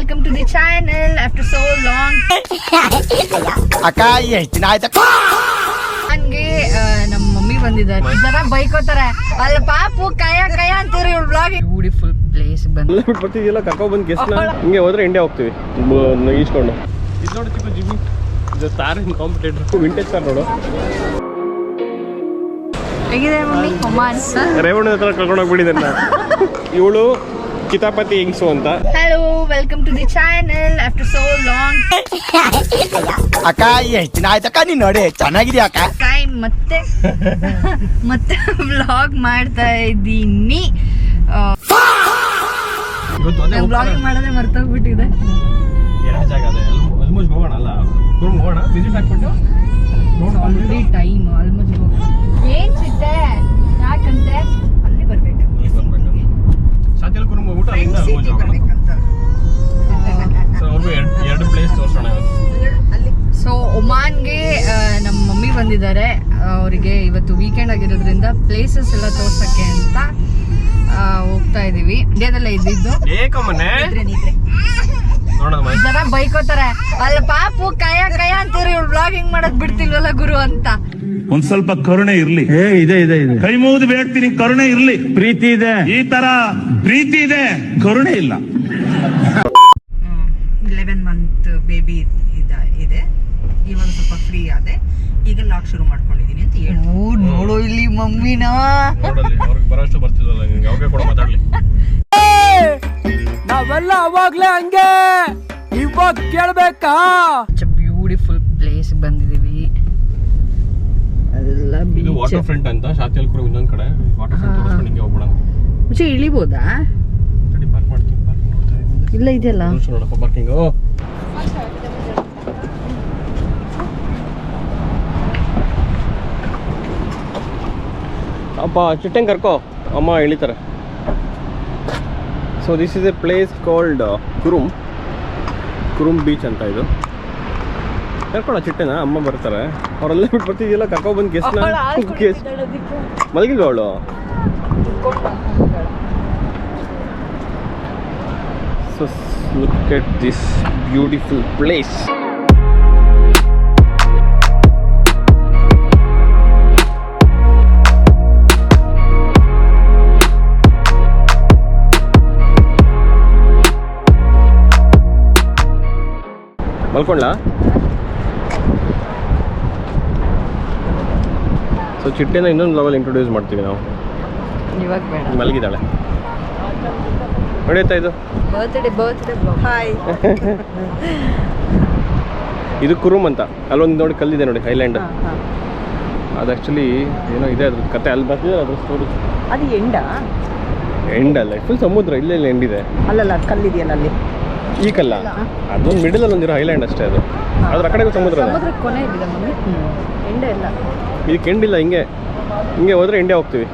welcome to the channel after so long. ಅಕ್ಕ ಎಷ್ಟು ದಿನ ಆಯ್ತಕ್ಕ ನನ್ಗೆ ನಮ್ಮ ಮಮ್ಮಿ ಬಂದಿದ್ದಾರೆ. ಜನ ಬೈಕೋತಾರೆ ಅಲ್ಲ ಪಾಪು ಕಯ ಅಂತೀರಿ ಇವ್ರ ಬ್ಲಾಗ್. ಬ್ಯೂಟಿಫುಲ್ ಪ್ಲೇಸ್ ಬಂದು ಬಿಟ್ಟು ಬರ್ತಿದ್ಯಲ್ಲ ಕರ್ಕೊ ಬಂದು ಗೆಸ್ಟ್ನ ಹಿಂಗೆ ಹೋದ್ರೆ ಇಂಡಿಯಾ ಹೋಗ್ತೀವಿ ಈಸ್ಕೊಂಡು. ಇದು ನೋಡಿ ಚಿಕ್ಕ ಜಿಮ್ಮಿ ಇದು ತಾರಿನ ಕಾಂಪಿಟೇಟರ್ ವಿಂಟೇಜ್ ಕಾರ್ ನೋಡು. ಹೇಗಿದೆ ಮಮ್ಮಿ? ಒಮಾನ್ ರೇವಣ್ಣ ಹತ್ರ ಕರ್ಕೊಂಡು ಹೋಗ್ಬಿಟ್ಟಿದ್ದೆ ಇವಳು ಕಿತಾಪತಿ ಹಿಂಗ್ಸು ಅಂತ. Hello welcome to the channel after so long. ಅಕ್ಕ ಎಷ್ಟು ದಿನ ಆಯ್ತಕ್ಕ ನೀನ್ ನೋಡಿ ಚೆನ್ನಾಗಿದ್ಯಾ ಅಕ್ಕ. ಟೈಮ್ ಮತ್ತೆ ವ್ಲಾಗ್ ಮಾಡ್ತಾ ಇದ್ದೀನಿ. ವ್ಲಾಗಿಂಗ್ ಮಾಡೋದೇ ಮರ್ತೋಗ್ಬಿಟ್ಟಿದೆ. ಎರಡು ಜಾಗ ಅದೇ ಆಲ್ಮೋಸ್ಟ್ ಹೋಗೋಣ ಅಲ್ಲ ಹೋಗೋಣ ವಿಸಿಟ್ ಹಾಕ್ಬಿಟ್ಟು ಆಲ್ರೆಡಿ ಟೈಮ್ ಆಲ್ಮೋಸ್ಟ್ ಹೋಗೋಣ. ಏನ್ ಸಿದ್ದೆ ಯಾಕಂತೆ ಅಲ್ಲಿ ಬರ್ಬೇಕು ಸಾತ್ಯಲ್ಲಿ ಕುರುಂಬ ಊಟ ಅಲ್ಲಿಂದ ಆಲ್ಮೋಸ್ಟ್ ಹೋಗೋಣ. ಸೊ ಅವ್ರಿಗೂ ಎರಡು ಪ್ಲೇಸ್ ತೋರಿಸೋಣ ಇವತ್ತು. ಸೊ ಒಮಾನ್ಗೆ ನಮ್ಮ ಮಮ್ಮಿ ಬಂದಿದ್ದಾರೆ. ಅವರಿಗೆ ಇವತ್ತು ವೀಕೆಂಡ್ ಆಗಿರೋದ್ರಿಂದ ಪ್ಲೇಸಸ್ ಎಲ್ಲ ತೋರ್ಸಕ್ಕೆ ಅಂತ ಹೋಗ್ತಾ ಇದೀವಿ. ಇಂಡಿಯಾದಲ್ಲೇ ಇದ್ದಿದ್ದು. ಜನ ಬೈಕೋತಾರೆ ಅಲ್ಲ ಪಾಪು ಕಯ ಅಂತೀರಿ ಇವ್ರು ಬ್ಲಾಗಿಂಗ್ ಮಾಡೋದ್ ಬಿಡ್ತಿಲ್ವಲ್ಲ ಗುರು ಅಂತ. ಒಂದ್ ಸ್ವಲ್ಪ ಕರುಣೆ ಇರ್ಲಿ. ಇದೆ ಕೈ ಮುಗಿದು ಬೇಡ್ತೀನಿ, ಕರುಣೆ ಇರ್ಲಿ. ಪ್ರೀತಿ ಇದೆ, ಈ ತರ ಪ್ರೀತಿ ಇದೆ, ಕರುಣೆ ಇಲ್ಲ. 11 ಮಂತ್ ಬೇಬಿ ಇದೆ. ಇವಾಗ ಸ್ವಲ್ಪ ಫ್ರೀ ಆದೆ, ಈಗ ಲಾಕ್ ಶುರು ಮಾಡ್ಕೊಂಡಿದೀನಿ ಅಂತ ಹೇಳಿ. ನೋಡು ಇಲ್ಲಿ ಮಮ್ಮಿನ ನೋಡಲ್ಲಿ ಅವ್ರಿಗೆ ಬರೋಷ್ಟು ಬರ್ತಿದ್ವಲ್ಲ ನಿಂಗೆ ಯಾವಾಗ ಕೂಡ ಮಾತಾಡ್ಲಿ. ನಾವೆಲ್ಲ ಅವಾಗ್ಲೇ ಹಂಗೆ ಇವಾಗ ಕೇಳ್ಬೇಕಾ? ಬ್ಯೂಟಿಫುಲ್ ಪ್ಲೇಸ್ ಬಂದಿದೀವಿ. ಅದೆಲ್ಲ ಇದು ವಾಟರ್ ಫ್ರಂಟ್ ಅಂತ ಶಾತಿಯಲ್ಲಿ ಕೂಡ ಇನ್ನೊಂದ್ ಕಡೆ ವಾಟರ್ ಫ್ರಂಟ್ ತೋರಿಸ್ಕೊಂಡು ಹಿಂಗೆ ಹೋಗ್ಬಿಡೋಣ. ಮುಂಚೆ ಇಳಿಬೋದಾ? ತಡಿ ಪಾರ್ಕ್ ಮಾಡ್ತೀನಿ. ಪಾರ್ಕಿಂಗ್ ನೋಡ್ತಾ ಇದ್ದೀನಿ. ಇಲ್ಲ ಇದೆಯಲ್ಲ ನೋಡಪ್ಪ ಪಾರ್ಕಿಂಗು. ಅಪ್ಪ ಚಿಟ್ಟಂಗೆ ಕರ್ಕೋ ಅಮ್ಮ ಇಳಿತಾರೆ. So this is a place called Kurum beach ಅಂತ. ಇದು ಕರ್ಕೊಳ ಚಿಟ್ಟೆನ ಅಮ್ಮ ಬರ್ತಾರೆ. ಅವರೆಲ್ಲ ಬಿಟ್ಟು ಬರ್ತಿದ್ಯಲ್ಲ ಕರ್ಕೊ ಬಂದು ಗೆಸ್ಟ್ನ ಮಲಗಿಲ್ವ ಅವಳು? So look at this beautiful place. ಮಲ್ಕೊಂಡ್ಲಾ? ಸೊ ಚಿಟ್ಟೆನ ಇನ್ನೊಂದು ಲೆವೆಲ್ ಇಂಟ್ರೊಡ್ಯೂಸ್ ಮಾಡ್ತೀವಿ ನಾವು. ಇವಾಗ ಬೇಡ, ಮಲಗಿದ್ದಾಳೆ. ನಡೆಯುತ್ತಾ ಇದು ಬರ್ತ್ಡೇ ಹಾಯ್. ಇದು ಕುರುಮ್ ಅಂತ. ಅಲ್ಲೊಂದು ನೋಡಿ ಕಲ್ಲಿದೆ ನೋಡಿ ಐಲ್ಯಾಂಡ್. ಅದು ಆ್ಯಕ್ಚುಲಿ ಏನೋ ಇದೆ ಅದ್ರ ಕತೆ. ಅಲ್ಲಿ ಬರ್ತಿದೆ ಅದ್ರ ಸ್ಟೋರಿ. ಅದು ಎಂಡ್ ಅಲ್ಲ, ಫುಲ್ ಸಮುದ್ರ. ಇಲ್ಲೇ ಎಂಡ್ ಇದೆ. ಅಲ್ಲಲ್ಲ ಕಲ್ಲಿದೆಯಲ್ಲ ಅಲ್ಲಿ. ಈ ಕಲ್ಲ ಅದೊಂದು ಮಿಡಲ್ ಒಂದಿರೋ ಐಲ್ಯಾಂಡ್ ಅಷ್ಟೇ. ಅದು ಅದ್ರ ಆ ಕಡೆ ಸಮುದ್ರ. ಕೊನೆ ಇದೆ ಮಮ್ಮಿ, ಎಂಡ ಇಲ್ಲ. ಇದಕ್ಕೆ ಎಂಡಿಲ್ಲ. ಹಿಂಗೆ ಹೋದ್ರೆ ಇಂಡಿಯಾ ಹೋಗ್ತೀವಿ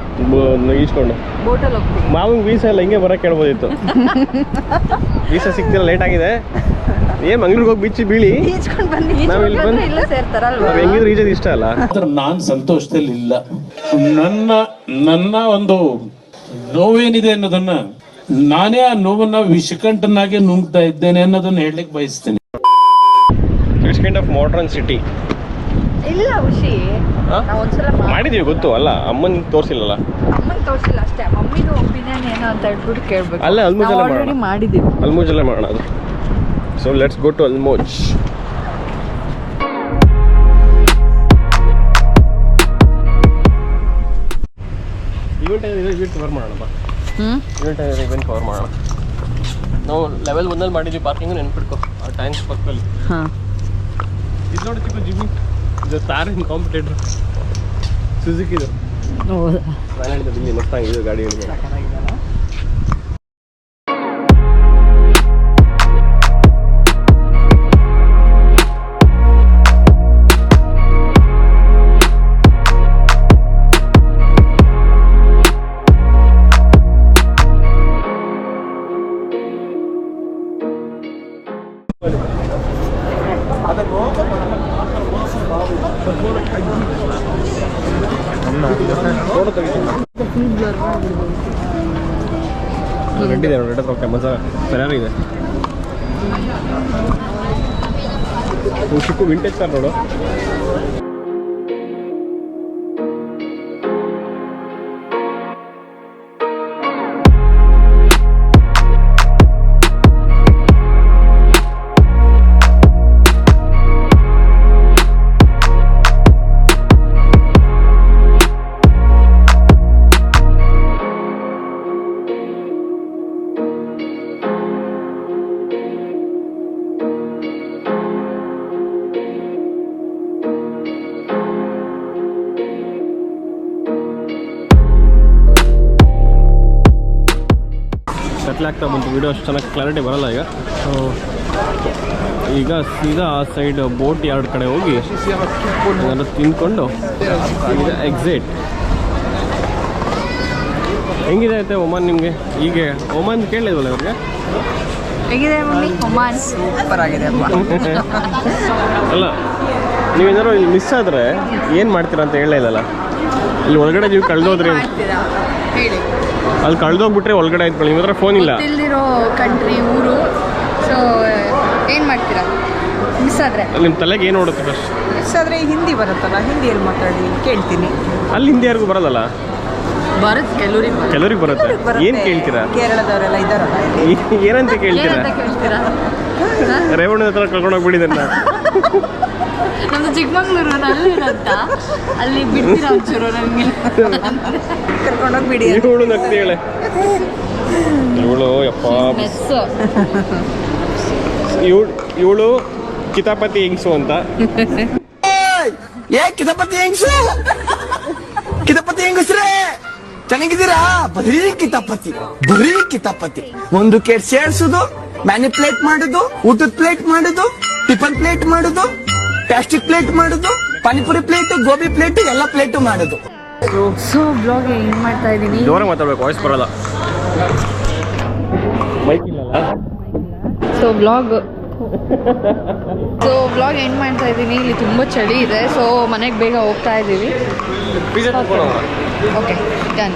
ಈಸ್ಕೊಂಡು. ಬೋಟಲ್ಲಿ ಹೋಗ್ತೀವಿ. ಮಾವಿನ ವೀಸಾ ಎಲ್ಲ ಹಿಂಗೆ ಬರೋಕ್ಕೆ ಕೇಳ್ಬೋದಿತ್ತು. ವೀಸಾ ಸಿಗ್ತಿಲ್ಲ, ಲೇಟ್ ಆಗಿದೆ. ಮಂಗ್ಳೂರಿಗೆ ಹೋಗಿ ಬೀಚಿ ಬೀಳಿ ನಾವು ಇಲ್ಲಿ ಬಂದು ಇಲ್ಲ ಸೇರ್ತಾರಲ್ವಾ? ಹೆಂಗಿದ್ರು ಈಜೋದು ಇಷ್ಟ ಅಲ್ಲ. ನಾನು ಸಂತೋಷದಲ್ಲಿ ಇಲ್ಲ. ನನ್ನ ಒಂದು ನೋವೇನಿದೆ ಅನ್ನೋದನ್ನ ನಾನೇ ಆ ನೋವನ್ನ ವಿಷಕಂಠನಾಗೆ ನುಂಗ್ತಾ ಇದ್ದೇನೆ ಅನ್ನೋದನ್ನ ಹೇಳಲಿಕ್ಕೆ ಬಯಸ್ತೇನೆ. It's kind of modern city. ಇಲ್ಲ ಖುಷಿ ನಾವು ಒಂದ್ಸಲ ಮಾಡಿದೀವಿ ಗೊತ್ತು ಅಲ್ಲ, ಅಮ್ಮನ್ ತೋರಿಸಿಲ್ಲಲ್ಲ. ಅಮ್ಮನ್ ತೋರಿಸಿಲ್ಲ ಅಷ್ಟೇ. ಮಮ್ಮಿದು ಒಪಿನಿಯನ್ ಏನೋ ಅಂತ ಹೇಳ್ಬಿಟ್ಟು ಕೇಳ್ಬೇಕು. ಅಲ್ಲೇ ಅಲ್ಮೋಜ್ ಆಲ್ರೆಡಿ ಮಾಡಿದೀವಿ. ಅಲ್ಮೋಜಲ್ಲೇ ಮಾಡೋಣ ಅದು. So let's go to Almoj. Event cover ಮಾಡೋಣ. ಇವೆಂಟ್ ಕವರ್ ಮಾಡೋಣ. ನಾವು ಲೆವೆಲ್ 1 ಮಾಡಿದ್ವಿ. ಪಾರ್ಕಿಂಗ್ ನೆನ್ಪಿಟ್ಕೊ ಆ ಟ್ಯಾಂಕ್ಸ್ ಪಕ್ಕದಲ್ಲಿ. ಇದು ನೋಡಿ ಚಿಕ್ಕ ಜಿಮ್ಮಿ ಇದು ತಾರಿನ ಕಾಂಪಿಟೇಟರ್ ಸುಜುಕಿದು. ನಾನು ಹೇಳಿದ್ದು ಇಲ್ಲಿ ಮಸ್ತಾಗಿದೆ ಗಾಡಿ. ರೆಡ್ ಇದೆ ನೋಡಿ, ರೆಡ್ ಕ್ಯಾಮರಾ ಫೆರಾರಿ ಇದೆ. ಚಿಕ್ಕ ವಿಂಟೇಜ್ ಕಾರ್ ನೋಡು. ಕತ್ಲಾಗ್ತಾ ಬಂತು, ವಿಡಿಯೋ ಅಷ್ಟು ಚೆನ್ನಾಗಿ ಕ್ಲಾರಿಟಿ ಬರಲ್ಲ ಈಗ. ಸೊ ಈಗ ಸೀದಾ ಆ ಸೈಡ್ ಬೋಟ್ ಯಾರ್ಡ್ ಕಡೆ ಹೋಗಿ ಏನಾದ್ರು ತಿಂದ್ಕೊಂಡು ಎಕ್ಸಿಟ್. ಹೆಂಗಿದೆ ಐತೆ ಒಮಾನ್ ನಿಮಗೆ? ಹೀಗೆ ಒಮಾನ್ ಕೇಳಿದ್ವಲ್ಲ ಇವ್ರಿಗೆ. ಹೇಗಿದೆ ಮಮ್ಮಿ ಒಮಾನ್? ಸೂಪರ್ ಆಗಿದೆ ಅಲ್ಲ, ನೀವೇನಾದ್ರು ಇಲ್ಲಿ ಮಿಸ್ ಆದರೆ ಏನು ಮಾಡ್ತೀರಾ ಅಂತ ಹೇಳಲೇ ಇಲ್ಲಲ್ಲ. ಇಲ್ಲಿ ಒಳಗಡೆ ನೀವು ಕಳೆದೋದ್ರಿ, ಹೇಳಿ. ಅಲ್ಲಿ ಕಳೆದೋಗ್ಬಿಟ್ರೆ ಒಳಗಡೆ ಆಯ್ತು, ನಿಮ್ಮ ಹತ್ರ ಫೋನ್ ಇಲ್ಲ. ಗೊತ್ತಿಲ್ದಿರೋ ಕಂಟ್ರಿ, ಊರು. ಸೊ ಏನು ಮಾಡ್ತೀರಾ ಮಿಸ್ ಆದರೆ? ನಿಮ್ಮ ತಲೆಗೆ ಏನು ಓಡುತ್ತೆ ಫಸ್ಟ್? ಮಿಸ್ ಆದರೆ ಹಿಂದಿ ಬರುತ್ತಲ್ಲ, ಹಿಂದಿಯಲ್ಲಿ ಮಾತಾಡಿ ಕೇಳ್ತೀನಿ. ಅಲ್ಲಿ ಹಿಂದಿ ಯಾರಿಗೂ ಬರೋದಲ್ಲ? ಬರುತ್ತೆ ಕೆಲವ್ರಿಗೆ ಬರುತ್ತೆ. ಏನು ಕೇಳ್ತೀರಾ? ಕೇರಳದವರೆಲ್ಲ ಇದ್ದಾರಲ್ಲ ಇಲ್ಲಿ. ಏನಂತ ಕೇಳ್ತೀರಾ? ಕೇಳ್ತೀರಾ? ರೇವಣ್ಣ ಹತ್ರ ಕರ್ಕೊಂಡೋಗ್ಬಿಟ್ಟಿದ್ದೆ. ನಮ್ದು ಚಿಕ್ಕಮಂಗ್ಳೂರು, ಅಲ್ಲಿರಂತ ಅಲ್ಲಿ ಬಿಡ್ತೀರಾ ಒಂಚೂರು ನನಗೆ? ಕರ್ಕೊಂಡೋಗ್ಬಿಡಿ. ಇವಳು ನಗ್ತೀಳೆ, ಇವಳು ಯಪ್ಪ, ಇವಳು ಕಿತಾಪತಿ ಹೆಂಗ್ಸು ಅಂತ. ಏ ಕಿತಪತಿ ಹೆಂಗ್ಸು, ಕಿತಪತಿ ಹೆಂಗಸ್ರೆ ಚೆನ್ನಾಗಿದ್ದೀರಾ? ಬರೀ ಕಿತಾಪತಿ. ಒಂದು ಕೇಟ್ ಸೇರ್ಸುದು, ಮ್ಯಾನಿಪ್ಯುಲೇಟ್ ಮಾಡುದು, ಊಟದ ಪ್ಲೇಟ್ ಮಾಡುದು, ಟಿಫನ್ ಪ್ಲೇಟ್ ಮಾಡುದು, ಪ್ಲಾಸ್ಟಿಕ್ ಪ್ಲೇಟ್ ಮಾಡುದು, ಪಾನಿಪುರಿ ಪ್ಲೇಟ್, ಗೋಬಿ ಪ್ಲೇಟ್, ಎಲ್ಲ ಪ್ಲೇಟ್ ಮಾಡುದು. ಸೊ ಬ್ಲಾಗ್ ಏನು ಮಾಡ್ತಾ ಇದ್ದೀನಿ? ಜೋರಾಗಿ ಮಾತಾಡ್ಬೇಕು, ವಾಯ್ಸ್ ಬರಲ್ಲ. ಬೈಕ್ ಇಲ್ಲಲ್ಲ. ಸೊ ಬ್ಲಾಗ್ ಎಂಡ್ ಮಾಡ್ತಾ ಇದ್ದೀನಿ. ಇಲ್ಲಿ ತುಂಬ ಚಳಿ ಇದೆ, ಸೊ ಮನೆಗೆ ಬೇಗ ಹೋಗ್ತಾ ಇದ್ದೀವಿ. Pizza okay done.